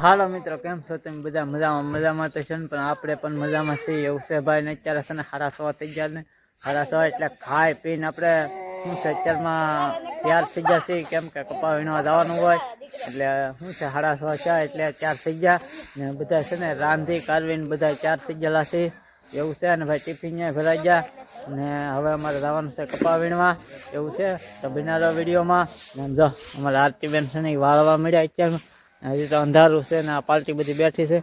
હાલો મિત્રો, કેમ છો તમે બધા? મજામાં તો છે ને, પણ આપણે પણ મજામાં છીએ એવું છે ભાઈ. ને અત્યારે છે ને 6:30 થઈ ગયા ને 6:30 એટલે ખાઈ પીને આપણે શું છે અત્યારમાં તૈયાર થઈ ગયા છીએ, કેમ કે કપા વીણવા જવાનું હોય એટલે શું છે 6:30 છે એટલે તૈયાર થઈ ગયા ને બધા છે ને રાંધી કાઢવીને બધા તૈયાર થઈ ગયેલા છે એવું છે ને ભાઈ. ટિફિન ભરાઈ ગયા ને હવે અમારે જવાનું છે કપા વીણવા એવું છે. તો બિનારો વિડીયોમાં ને જો અમારા આરતીબેન છે ને વાળવા મળ્યા અત્યારમાં. હજી તો અંધારું છે ને આ પાર્ટી બધી બેઠી છે,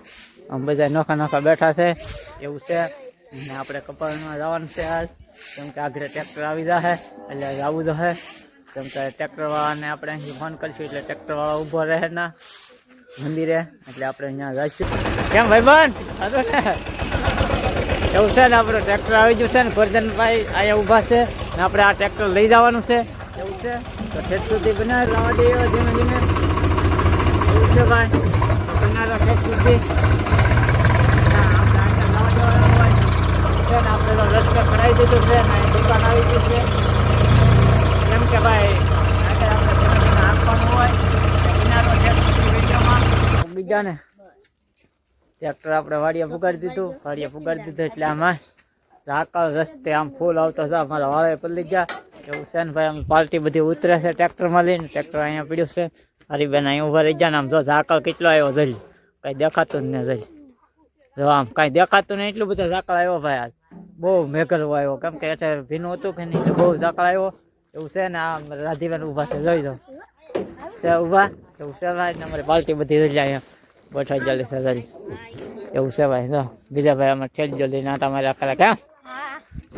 આમ બધા નોખા બેઠા છે એવું છે ને. આપણે કપાળમાં જવાનું છે આજ, કેમ કે આગળ ટ્રેક્ટર આવી જશે એટલે જવું જશે, કેમ કે ટ્રેક્ટરવાળાને આપણે અહીં ફોન કરીશું એટલે ટ્રેક્ટરવાળા ઊભો રહે ના મંદિરે, એટલે આપણે અહીંયા જઈશું. કેમ ભાઈ બંધ એવું છે ને, આપણું ટ્રેક્ટર આવી ગયું છે ને, ગોરધનભાઈ અહીંયા ઊભા છે ને આપણે આ ટ્રેક્ટર લઈ જવાનું છે એવું છે. તો ઠેઠ સુધી બનાવી લાવવા દઈએ ધીમે ધીમે ભાઈ. બનારો ઠેઠ સુધી આપણે રસ્તો કરાવી દીધું છે ને દુકાન આવી ગયું છે, કેમ કે ભાઈ આપણે આપવાનું હોય બનારો ઠેઠ સુધી વિડીયોમાં બીજા ને ટ્રેક્ટર આપણે વાડિયા પુગાડી દીધું એટલે આમાં ઝાકળ રસ્તે આમ ફૂલ આવતો હતા, અમારા વાળે પડી ગયા એવું છે ને ભાઈ. આમ પાર્ટી બધી ઉતરે છે ટ્રેક્ટરમાં લઈને, ટ્રેક્ટર અહીંયા પડ્યું છે. અરે બેન અહીં ઉભા રહી ગયા ને આમ જો ઝાકળ કેટલો આવ્યો જરી, કઈ દેખાતું જ ને જરી જો આમ કઈ દેખાતું નહીં, એટલું બધું ઝાકળ આવ્યો ભાઈ. આજ બહુ મેઘરવો આવ્યો, કેમ કે એટલે ભીનું હતું કે નહીં, બહુ ઝાકળ આવ્યો એવું છે ને. આમ રાધીબેન ઊભા છે, જોઈ દો છે ઊભા એવું છે ભાઈ. ને અમારી પાર્ટી બધી રહી જાય બેઠા ચાલે છે જરી એવું છે ભાઈ. જો બીજા ભાઈ અમે ઠેલજો લઈને આટા મારી આખા કેમ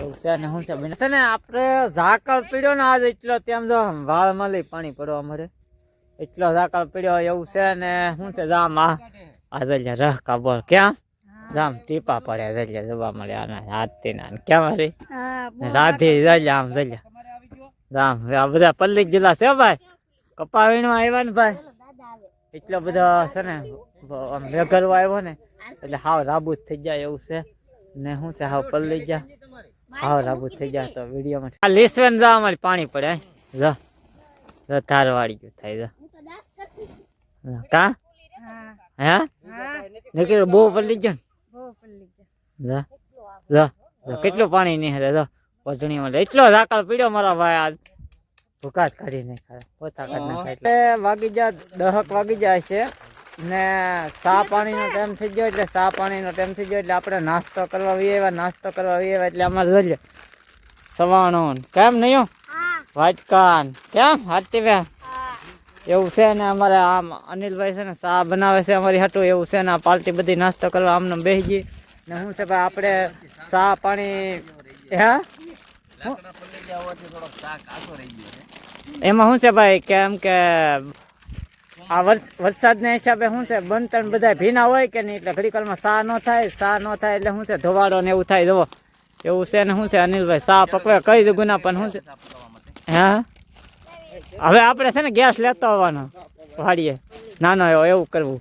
એવું છે ને શું છે બેન છે ને. આપણે ઝાકળ પીડ્યો ને આજ એટલો, તેમ જો વાળમાં લઈ પાણી પડવા મળે એટલો ઝાકળ પીડ્યો એવું છે ને. શું છે જામ આ રહ કાબોલ ક્યાં જામ ટીપા પડ્યા જલ્યા જવા મળે આના હાથથી ના ક્યાં મારી રાધી જલ્યા આમ જલ્યા જામ. આ બધા પલ્લી જિલ્લા છે ભાઈ, કપા વીણવા આવ્યા ને ભાઈ. એટલો બધો છે ને મેઘરવો આવ્યો ને એટલે હાવ રાબૂત થઈ જાય એવું છે ને. શું છે હાવ પલ્લી ગયા, હાવ રાબૂત થઈ જાય. તો વિડીયોમાં આ લીસવેન જા અમારી પાણી પડે જા ધાર વાળી ગયું થાય કા હે નીકળ બહુ પલ્લી ગયો ને કેટલું પાણી નહીં હરે ઓઢણીમાં એટલો ઝાકળ પીડ્યો મારા ભાઈ. આજ ભૂકાત કાઢી નાખાય પોતા કાઢી નાખાય એટલે વાગી જાય 10 વાગી જાય છે ને ચા પાણીનો ટાઈમ થઈ ગયો એટલે આપણે નાસ્તો કરવા આવ્યા એટલે અમારે જોઈએ સવાણું કેમ નહીં વાટકાન કેમ હાથી બે એવું છે ને. અમારે આમ અનિલભાઈ છે ને ચા બનાવે છે અમારી હાટું એવું છે ને. આ પાર્ટી બધી નાસ્તો કરવા આમને બેસી ગઈ ને. શું છે ભાઈ આપણે ચા પાણી હે એમાં શું છે ભાઈ, કેમ કે આ વરસાદના હિસાબે શું છે બનતણ બધા ભીના હોય કે નહીં, એટલે ઘડીકલમાં ચા ન થાય એટલે શું છે ધોવાડો ને એવું થાય જવો એવું છે ને. શું છે અનિલભાઈ ચા પકવે કઈ દઉં ગુના પણ શું છે હા હવે આપણે છે ને ગેસ લેતો આવવાનો વાડીએ નાનો એવું કરવું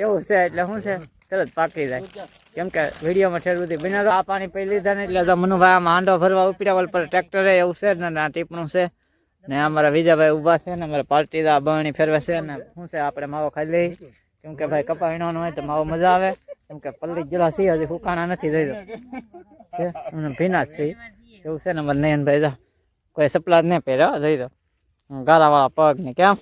એવું છે એટલે શું છે તરત પાકી જાય, કેમ કે વિડીયોમાં ઠેર બધી બિના આ પાણી પી લીધા ને એટલે મનુભાઈ આમાં હાંડો ભરવા ઉપડ્યા પર ટ્રેક્ટરે એવું છે ને આ ટીપણું છે ને. અમારા વિજાભાઈ ઊભા છે ને અમારે પાર્ટી બરણી ફેરવે છે ને. શું છે આપણે માવો ખાઈ લઈ, કેમ કે ભાઈ કપા વીણવાનું હોય તો માવો મજા આવે, કેમ કે પલ્લી જેલા સી હજી ફૂકાણા નથી જઈ દો ભીના જ છે એવું છે ને. અમારે નયનભાઈ કોઈ સપલા જ નહીં પહેર્યા જઈ દો ગારાવાળા પગ ને કેમ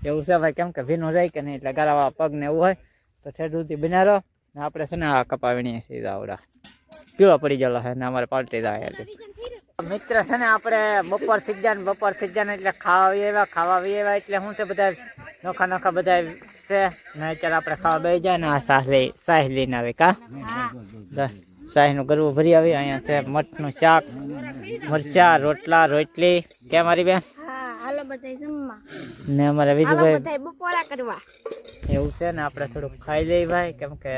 એવું છે ભાઈ, કેમ કે ભીનું રહી કે નહીં એટલે ગારાવાળા પગ ને એવું હોય તો ઠેઠ સુધી બનારો ને. આપણે છે ને આ કપા વીણીએ છીએ આવડા પીળો પડી ગયેલો છે ને અમારે પાર્ટી જાય મિત્ર છે ને. આપણે બપોર થઈ જાય ને એટલે ખાવા આવ્યા એટલે શું છે બધા નોખા બધા છે ને. અત્યારે આપણે ખાવા બેસી જાય ને આ શાહ લઈને આવે કા શાહીનું ગરવું ભરી આવી. અહીંયા છે મઠનું શાક, મરચા, રોટલા, રોટલી કેમ મારી બેન ને અમારે વિજુભાઈ બપોરા કરવા એવું છે ને. આપણે થોડુંક ખાઈ લઈએ ભાઈ, કેમ કે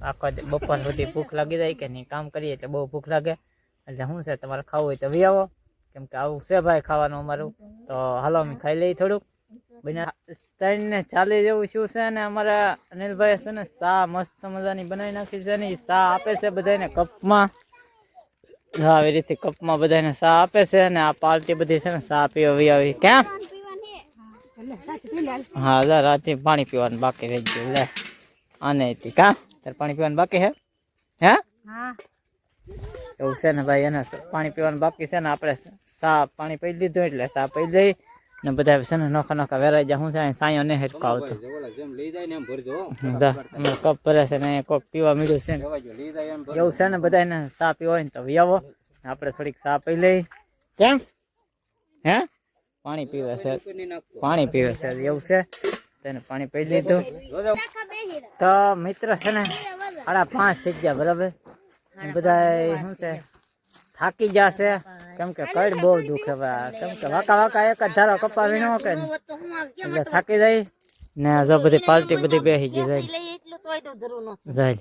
આખો બપોર સુધી ભૂખ લાગી જાય કે નહીં, કામ કરીએ એટલે બહુ ભૂખ લાગે એટલે શું છે તમારે ખાવું હોય તો વી આવો, કેમ કે આવું છે ભાઈ ખાવાનું અમારું. તો હાલો અમે ખાઈ લઈએ થોડુંક બના 3:40 જેવું શું છે ને. અમારા અનિલભાઈ છે ને ચા મસ્ત મજાની બનાવી નાખી છે ને. ચા આપે છે બધાને કપમાં, આવી રીતે કપમાં બધાને ચા આપે છે ને. આ પાર્ટી બધી છે ને ચા પીવા આવી કેમ હા રાતે પાણી પીવાનું બાકી રહી ગયું લે આને કા તારે પાણી પીવાનું બાકી હે એવું છે ને ભાઈ એને પાણી પીવાનું બાકી છે ને આપણે સા પાણી પી દીધું એટલે સા પી દઈ ને બધા છે ને નોખા નોખા વેરાઈ જાય. હું છે સાયો ને હેઠકો આવતો કપ ભરે છે ને કોક પીવા મળ્યું છે ને એવું છે ને બધા ને સા પીવો હોય ને તો આવો આપણે થોડીક સા પી લઈ. કેમ હે પાણી પીવે છે એવું છે તેને પાણી પી લીધું. તો મિત્ર છે ને 5:30 થઈ ગયા બરાબર. બધા શું છે થાકી જશે કેમ કે કડ બહુ દુખે કેમ કે વાકા એક જ ધારો કપા વીણો કે એટલે થાકી જાય ને જો બધી પાર્ટી બધી બેસી ગઈ જાય.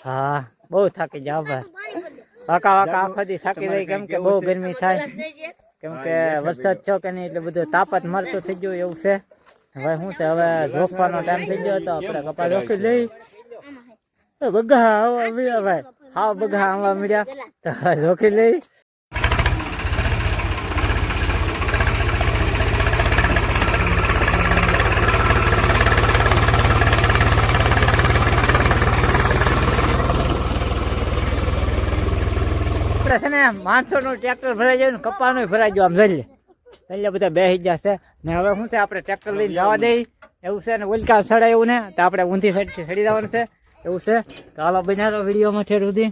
હા બહુ થાકી જાવ વાકા આખો દી થાકી જાય કેમ કે બહુ ગરમી થાય કેમ કે વરસાદ છો કે નહીં એટલે બધું તાપત મરતું થઈ ગયું એવું છે. હવે શું છે હવે રોકવાનો ટાઈમ થઈ ગયો તો આપણે કપા રોકી લઈ. બગા આવવા મળ્યા ભાઈ હા બગા આવવા મળ્યા તો રોકી લઈ. આપણે છે ને 500 નું ટ્રેક્ટર ભરાઈ જાય ને કપાનું ભરાઈ ગયું આમ જઈ એટલે બધા બેસી જશે ને હવે શું છે આપણે ટ્રેક્ટર લઈને જવા દઈ એવું છે ને ઓલકા સડાય એવું ને તો આપણે ઊંધી સાઈડથી સડી જવાનું છે એવું છે. તો હાલો બનાવો વિડીયોમાં ઠેર સુધી.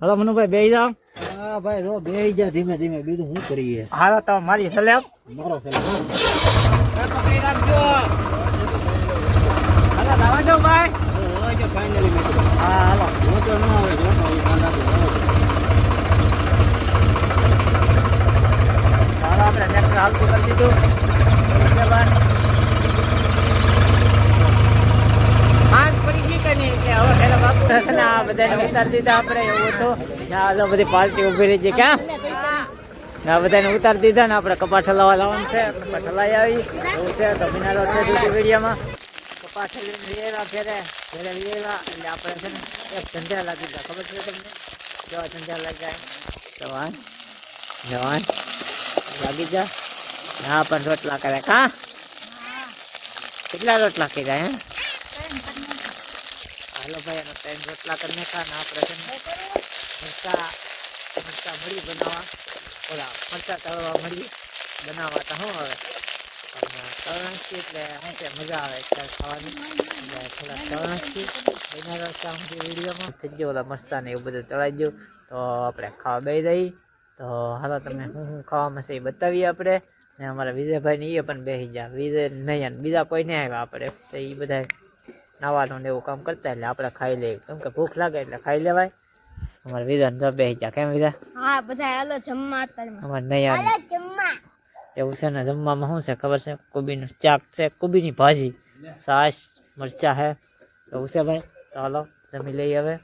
હાલો મનુભાઈ બેસી જાઓ. હા ભાઈ રો બેસી જા ધીમે ધીમે બીજું શું કરીએ. હાલો તો મારી સલેબ મારો સલાહ પકડી રાખજો. હાલો લાવા દો ભાઈ. ફાઇનલી હા હાલો મોટો ન આવે જો આપણે ટ્રેક્ટર હાલતું કરી દીધું. હાથ પડી ગઈ કે નહીં એટલે હવે પેલા બાપુ હશે ને આ બધાને ઉતારી દીધા આપણે એવું હતું. હાલો બધી પાર્ટી ઉભી રહી છે ક્યાં આ બધાને ઉતારી દીધા ને આપણે કપા ઠલાવા લાવવાનું છે. કપા ઠલાઈ આવી એવું છે તો બિનારો છે વિડીયોમાં કપા ઠલી એટલે આપણે છે ને એક ધંધા લાગી ગયા ખબર છે તમને કેવા ધંધા લાગ્યા જવાન જવાન લાગી જા. હા પણ રોટલા કરે કા કેટલા રોટલા કર્યા હે હાલો ભાઈ એનો 3 રોટલા કરી નાખા ને આપણે છે ને મરચા મળી બનાવવા ઓલા મરચા તળવા મળી બનાવવા તો શું હવે તળણથી એટલે શું છે મજા આવે ખાવાની એટલે થોડા તળણથી બનાવવા વિડીયોમાં થઈ ગયો ઓલા મરચા ને એવું બધું તળાઈ ગયું તો આપણે ખાવા બેસી જઈ. તો હાલો તમને શું ખાવામાં છે એ બતાવીએ આપણે ને અમારા વિજયભાઈ ને એ પણ બેસી ગયા. વિજય નહીં બીજા કોઈ નહીં આવ્યા આપણે તો એ બધા નાવાનું ને એવું કામ કરતા એટલે આપણે ખાઈ લઈએ કેમ કે ભૂખ લાગે એટલે ખાઈ લેવાય. અમારા વિજય ને બેસી ગયા કેમ વિજય અમારે નહીં એવું છે ને જમવામાં શું છે ખબર છે કોબીનું શાક છે કોબીની ભાજી છાશ મરચા છે એવું છે ભાઈ. તો હાલો જમી લઈએ હવે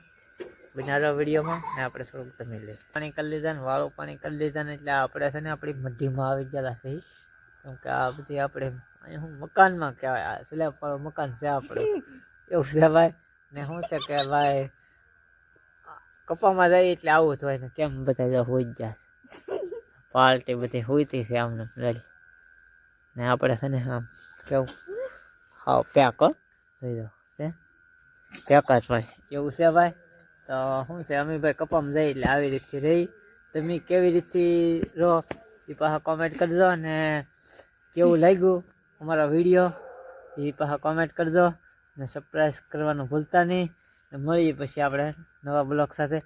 બનાવો વિડીયોમાં ને આપણે થોડુંક જમી લઈએ. પાણી કરી લીધા ને વાળું પાણી કરી લીધા ને એટલે આપણે છે ને આપણી મધ્યમાં આવી ગયેલા છે કેમ કે આ બધી આપણે હું મકાનમાં કહેવાય આ સ્લેબ વાળું મકાન છે આપણું એવું છે ભાઈ. ને શું છે કે ભાઈ કપામાં જાય એટલે આવું જ હોય ને કેમ બધા હોઈ જ જાય પાર્ટી બધી હોઈતી છે આમને રેડી ને આપણે છે ને આમ કેવું હા પેક થઈ જાવ છે પેક જ ભાઈ એવું છે ભાઈ. તો શું છે અમે ભાઈ કપામાં જઈ એટલે આવી રીતથી રહી. તમે કેવી રીતથી રહો એ પાછા કોમેન્ટ કરજો ને કેવું લાગ્યું અમારો વિડીયો એ પાછા કોમેન્ટ કરજો ને સબસ્ક્રાઈબ કરવાનું ભૂલતા નહીં. મળીએ પછી આપણે નવા બ્લોગ સાથે.